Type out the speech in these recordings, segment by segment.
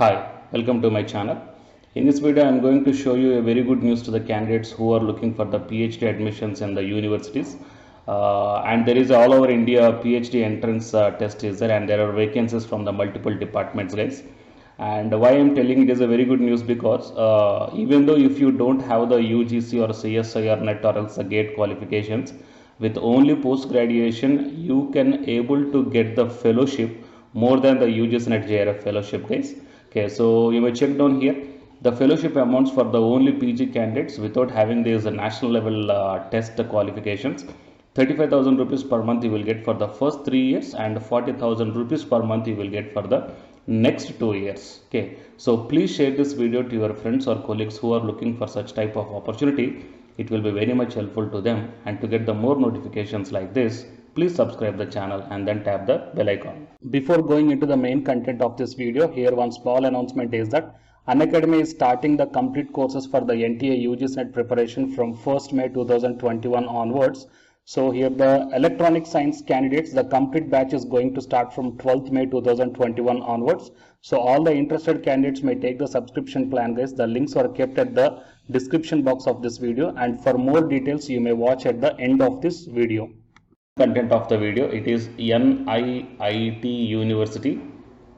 Hi, welcome to my channel. In this video, I am going to show you a very good news to the candidates who are looking for the PhD admissions in the universities. And there is all over India PhD entrance test is there, and there are vacancies from the multiple departments, guys. And why I am telling it is a very good news because even though if you don't have the UGC or CSI or NET or else the GATE qualifications, with only post graduation you can able to get the fellowship more than the UGC NET JRF fellowship, guys. Okay, so you may check down here the fellowship amounts for the only PG candidates without having these national level test qualifications. 35,000 rupees per month you will get for the first 3 years, and 40,000 rupees per month you will get for the next 2 years. Okay, so please share this video to your friends or colleagues who are looking for such type of opportunity. It will be very much helpful to them, and to get the more notifications like this, please subscribe the channel and then tap the bell icon. Before going into the main content of this video, here one small announcement is that Unacademy is starting the complete courses for the NTA UGC NET preparation from 1st May 2021 onwards. So here the electronic science candidates, the complete batch is going to start from 12th May 2021 onwards. So all the interested candidates may take the subscription plan, guys. The links are kept at the description box of this video, and for more details you may watch at the end of this video. Content of the video, it is NIIT University,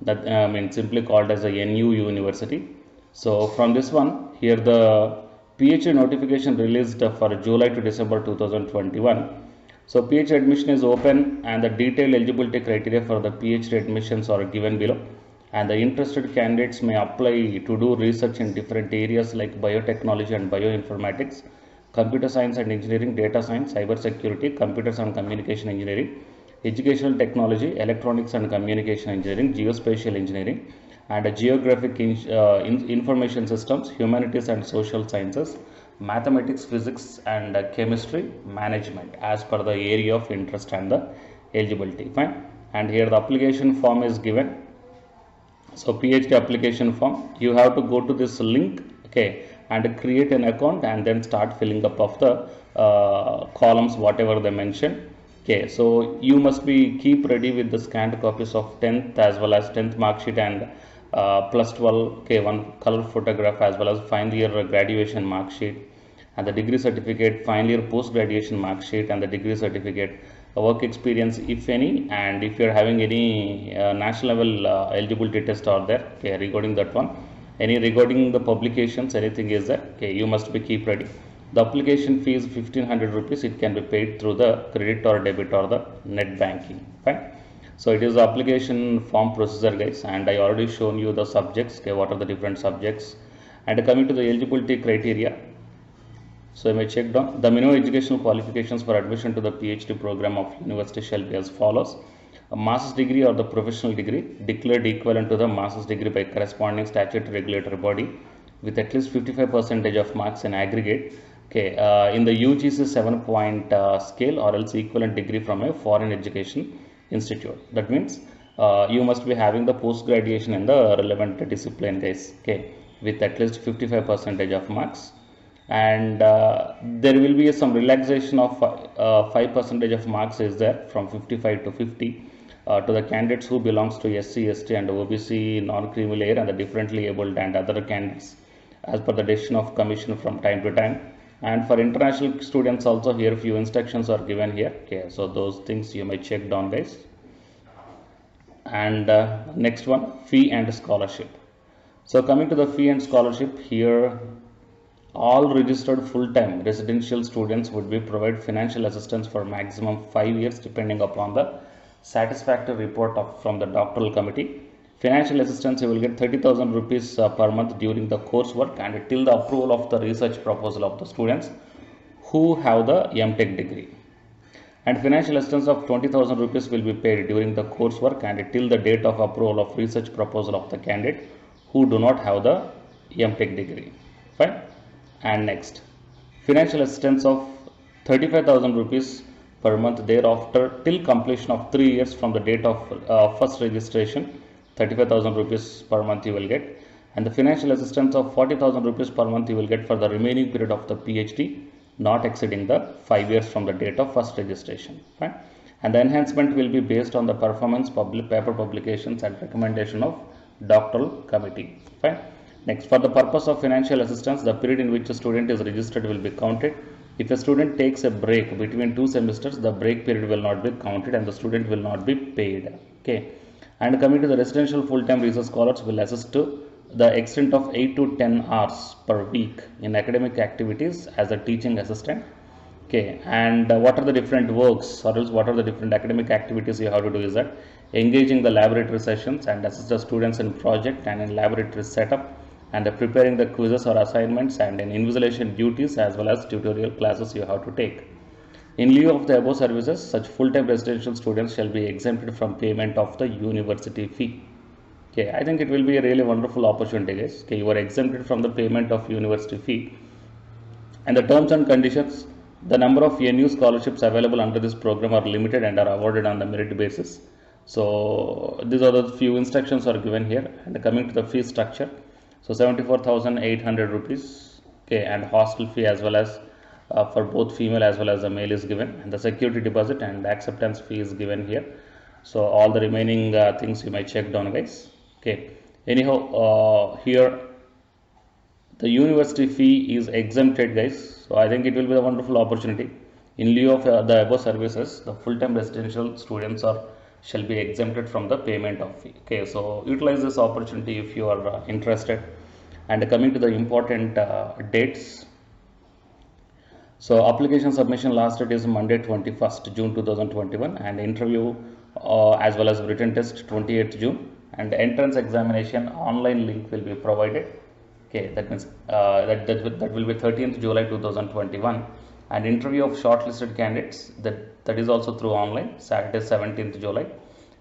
that means simply called as a NU University. So from this one, here the PhD notification released for July to December 2021. So PhD admission is open, and the detailed eligibility criteria for the PhD admissions are given below, and the interested candidates may apply to do research in different areas like biotechnology and bioinformatics, computer science and engineering, data science, cyber security, computers and communication engineering, educational technology, electronics and communication engineering, geospatial engineering, and geographic information systems, humanities and social sciences, mathematics, physics and chemistry, management, as per the area of interest and the eligibility. Fine. And here the application form is given. So PhD application form, you have to go to this link, okay, and create an account and then start filling up of the columns whatever they mention. Okay, so you must be keep ready with the scanned copies of 10th as well as 10th mark sheet and plus 12, okay, one color photograph, as well as final year graduation mark sheet, and the degree certificate, final year post graduation mark sheet, and the degree certificate, work experience if any, and if you are having any national level eligibility test are there, okay, regarding that one, any regarding the publications, anything is there, okay, you must be keep ready. The application fee is 1500 rupees. It can be paid through the credit or debit or the net banking. Fine. So it is the application form procedure, guys, and I already shown you the subjects, okay, what are the different subjects. And coming to the eligibility criteria, so you may check down the minimum educational qualifications for admission to the PhD program of university shall be as follows: a master's degree or the professional degree declared equivalent to the master's degree by corresponding statutory regulatory body with at least 55% of marks in aggregate, okay, in the UGC 7-point scale, or else equivalent degree from a foreign education institute. That means you must be having the post graduation in the relevant discipline, guys, okay, with at least 55% of marks. And there will be some relaxation of 5% of marks is there from 55 to 50 to the candidates who belongs to SC, ST and OBC, non-creamy layer, and the differently abled and other candidates, as per the decision of commission from time to time. And for international students also, here few instructions are given here, okay, so those things you may check down, guys. And next one, fee and scholarship. So coming to the fee and scholarship, here all registered full-time residential students would be provided financial assistance for maximum 5 years depending upon the satisfactory report from the doctoral committee. Financial assistance, you will get 30,000 rupees per month during the coursework and till the approval of the research proposal of the students who have the MTech degree. And financial assistance of 20,000 rupees will be paid during the coursework and till the date of approval of research proposal of the candidate who do not have the MTech degree. Fine. And next, financial assistance of 35,000 rupees per month thereafter till completion of 3 years from the date of first registration. 35,000 rupees per month you will get, and the financial assistance of 40,000 rupees per month you will get for the remaining period of the PhD, not exceeding the 5 years from the date of first registration. Fine. And the enhancement will be based on the performance, paper publications and recommendation of doctoral committee. Fine. Next, for the purpose of financial assistance, the period in which a student is registered will be counted. If a student takes a break between 2 semesters, the break period will not be counted and the student will not be paid. Okay. And coming to the residential full-time research scholars will assist to the extent of 8 to 10 hours per week in academic activities as a teaching assistant. Okay, and what are the different works or else what are the different academic activities you have to do is that engaging the laboratory sessions and assist the students in project and in laboratory setup and preparing the quizzes or assignments and in invigilation duties as well as tutorial classes you have to take. In lieu of the above services, such full-time residential students shall be exempted from payment of the university fee. Okay, I think it will be a really wonderful opportunity, guys. Okay, you are exempted from the payment of university fee. And the terms and conditions, the number of NU scholarships available under this program are limited and are awarded on the merit basis. So these are the few instructions are given here. And coming to the fee structure, so 74,800 rupees. Okay, and hostel fee as well as for both female as well as the male is given, and the security deposit and the acceptance fee is given here. So all the remaining things you might check down, guys. Okay, anyhow, here the university fee is exempted, guys. So I think it will be a wonderful opportunity. In lieu of the above services, the full-time residential students shall be exempted from the payment of fee. Okay, so utilize this opportunity if you are interested. And coming to the important dates. So application submission last date is Monday 21st June 2021 and interview as well as written test 28th June, and entrance examination online link will be provided. Okay, that means that will be 13th July 2021, and interview of shortlisted candidates that is also through online, Saturday 17th July,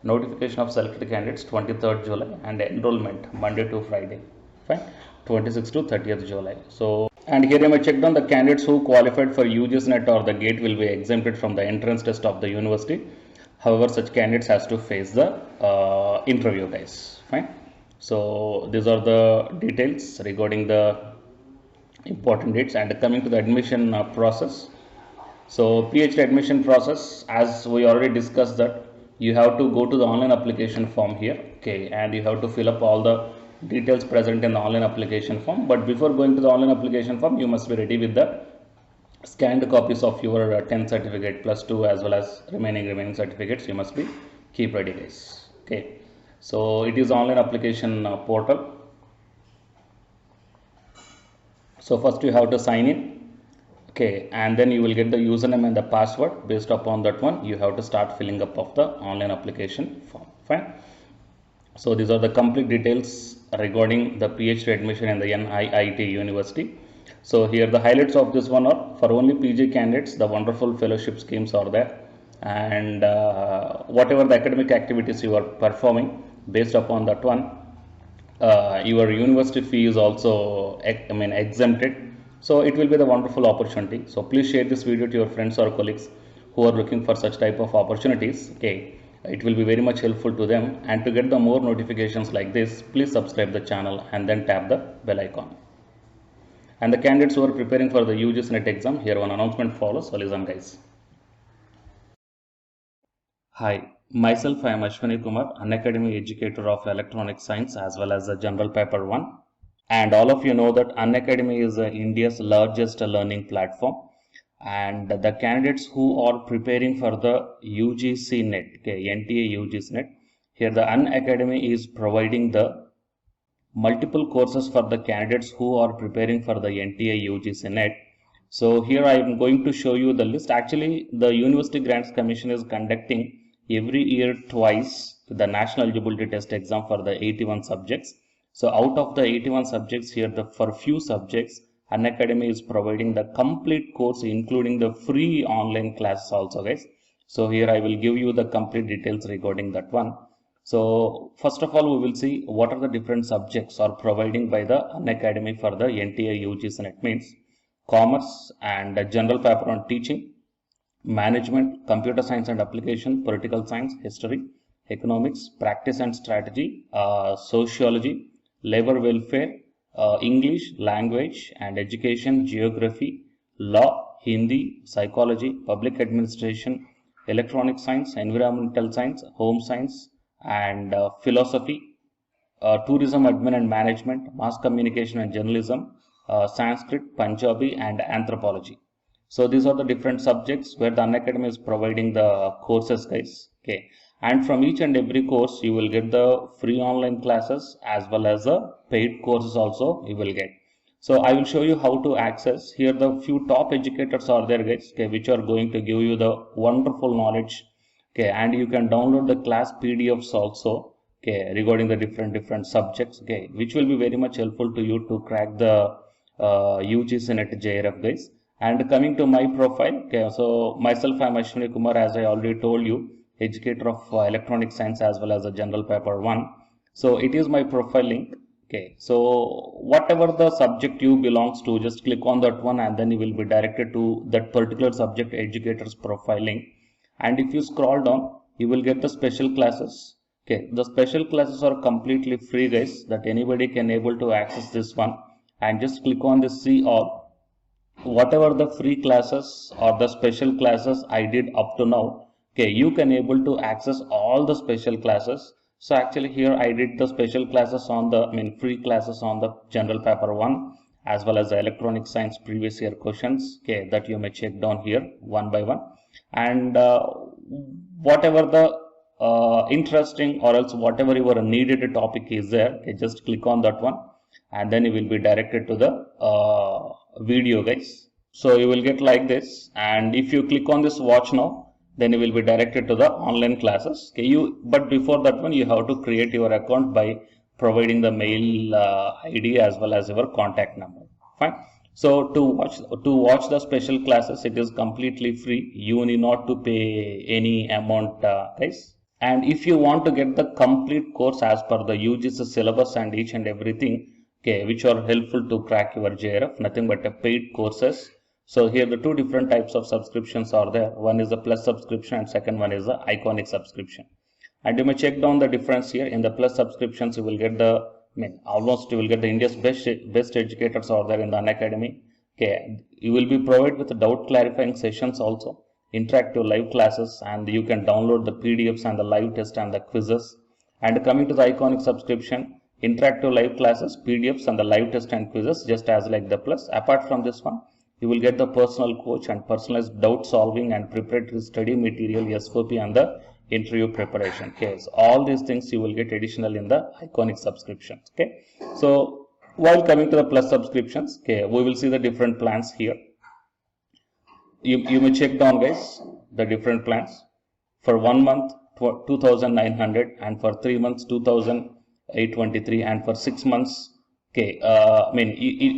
notification of selected candidates 23rd July, and enrollment Monday to Friday, fine, 26th to 30th July. So, and here I may check down the candidates who qualified for UGC NET or the GATE will be exempted from the entrance test of the university. However, such candidates has to face the interview, guys. Fine. So these are the details regarding the important dates. And coming to the admission process. So PhD admission process, as we already discussed, that you have to go to the online application form here. Okay, and you have to fill up all the details present in the online application form. But before going to the online application form, you must be ready with the scanned copies of your 10th certificate plus 2 as well as remaining certificates. You must be keep ready, guys. Okay, so it is online application portal. So first you have to sign in. Okay, and then you will get the username and the password. Based upon that one, you have to start filling up of the online application form. Fine. So these are the complete details regarding the PhD admission in the NIIT University. So here the highlights of this one are for only PG candidates, the wonderful fellowship schemes are there, and whatever the academic activities you are performing, based upon that one, your university fee is also exempted. So it will be the wonderful opportunity. So please share this video to your friends or colleagues who are looking for such type of opportunities. Okay, it will be very much helpful to them. And to get the more notifications like this, please subscribe the channel and then tap the bell icon. And the candidates who are preparing for the UGC NET exam, here one announcement follows. So listen, guys. Hi, myself I am Ashwani Kumar, Unacademy educator of Electronic Science as well as the General Paper 1. And all of you know that Unacademy is India's largest learning platform. And the candidates who are preparing for the UGC NET, okay, NTA UGC NET, here the Unacademy is providing the multiple courses for the candidates who are preparing for the NTA UGC NET. So here I am going to show you the list. Actually, the University Grants Commission is conducting every year twice the National Eligibility Test exam for the 81 subjects. So out of the 81 subjects here, for few subjects, Unacademy is providing the complete course, including the free online classes also, guys. So here I will give you the complete details regarding that one. So first of all, we will see what are the different subjects are providing by the Unacademy for the NTA UGC NET. Means commerce and general paper on teaching, management, computer science and application, political science, history, economics, practice and strategy, sociology, labor welfare, English, language and education, geography, law, Hindi, psychology, public administration, electronic science, environmental science, home science, and philosophy, tourism admin and management, mass communication and journalism, Sanskrit, Punjabi, and anthropology. So these are the different subjects where the Unacademy is providing the courses, guys. Okay, and from each and every course you will get the free online classes as well as the paid courses also you will get. So I will show you how to access. Here the few top educators are there, guys, okay, which are going to give you the wonderful knowledge. Okay, and you can download the class PDFs also, okay, regarding the different subjects, okay, which will be very much helpful to you to crack the UGC NET JRF, guys. And coming to my profile, okay, so myself, I'm Ashwini Kumar, as I already told you, educator of electronic science as well as a general paper 1. So it is my profile link. Okay, so whatever the subject you belongs to, just click on that one and then you will be directed to that particular subject educator's profile link. And if you scroll down, you will get the special classes. Okay, the special classes are completely free, guys, that anybody can able to access this one. And just click on the see all. Whatever the free classes or the special classes I did up to now, okay, you can able to access all the special classes. So actually here I did the special classes on the, free classes on the general paper 1 as well as the electronic science previous year questions, okay, that you may check down here one by one. And whatever the interesting or else whatever your needed topic is there, okay, just click on that one and then you will be directed to the video, guys. So you will get like this, and if you click on this watch now, then you will be directed to the online classes. Okay, but before that one you have to create your account by providing the mail ID as well as your contact number. Fine. So to watch the special classes, it is completely free. You need not to pay any amount, guys. And if you want to get the complete course as per the UGC syllabus and each and everything, okay, which are helpful to crack your JRF, nothing but a paid courses. So here the two different types of subscriptions are there. One is the plus subscription and second one is the iconic subscription. And you may check down the difference here. In the plus subscriptions, you will get the, almost you will get the India's best educators are there in the Unacademy. Okay, you will be provided with the doubt clarifying sessions also, interactive live classes, and you can download the PDFs and the live test and the quizzes. And coming to the iconic subscription, interactive live classes, PDFs and the live test and quizzes, just as like the plus. Apart from this one, you will get the personal coach and personalized doubt solving and preparatory study material, SOP, and the interview preparation. Okay, so all these things you will get additional in the iconic subscriptions. Okay, so while coming to the plus subscriptions, okay, we will see the different plans here. You may check down, guys, the different plans. For 1 month 2,900, and for 3 months 2,823, and for 6 months, okay,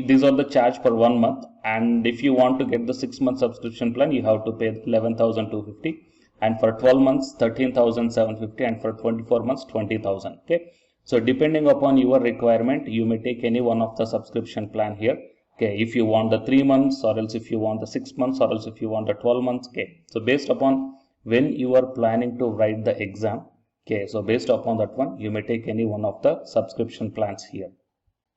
these are the charge for 1 month. And if you want to get the 6 month subscription plan, you have to pay 11,250, and for 12 months 13,750, and for 24 months 20,000. Okay, so depending upon your requirement, you may take any one of the subscription plan here. Okay, if you want the 3 months, or else if you want the 6 months, or else if you want the 12 months. Okay, so based upon when you are planning to write the exam, okay, so based upon that one, you may take any one of the subscription plans here.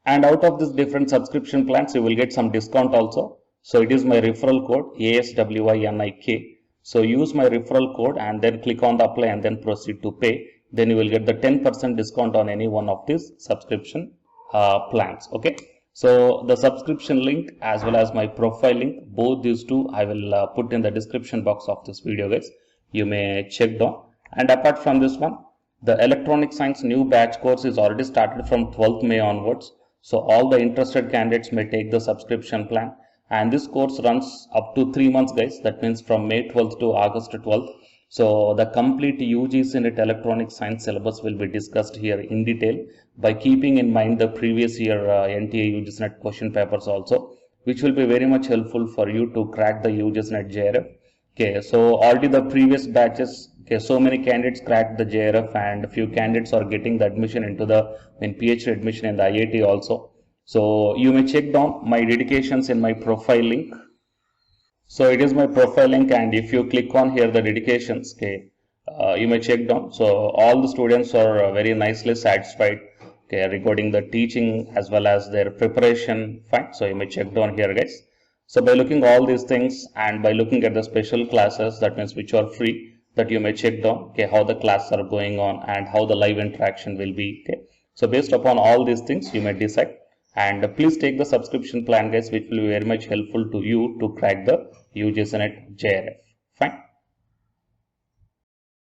And out of these different subscription plans, you will get some discount also. So it is my referral code ASWINIK. So use my referral code and then click on the apply and then proceed to pay. Then you will get the 10% discount on any one of these subscription plans. Okay. So the subscription link as well as my profile link, both these two I will put in the description box of this video, guys. You may check down. And apart from this one, the electronic science new batch course is already started from 12th May onwards. So all the interested candidates may take the subscription plan, and this course runs up to 3 months, guys. That means from May 12th to August 12th. So the complete UGC NET electronic science syllabus will be discussed here in detail by keeping in mind the previous year NTA UGC NET question papers also, which will be very much helpful for you to crack the UGC NET JRF. Okay, so already the previous batches, okay, so many candidates cracked the JRF, and a few candidates are getting the admission into the PhD admission in the IIT also. So you may check down my dedications in my profile link. So it is my profile link, and if you click on here the dedications, okay, you may check down. So all the students are very nicely satisfied, okay, regarding the teaching as well as their preparation. Fine. So you may check down here, guys. So by looking all these things and by looking at the special classes, that means which are free, that you may check down, okay, how the classes are going on and how the live interaction will be. Okay. So based upon all these things, you may decide. And please take the subscription plan, guys, which will be very much helpful to you to crack the UGC NET JRF. Fine.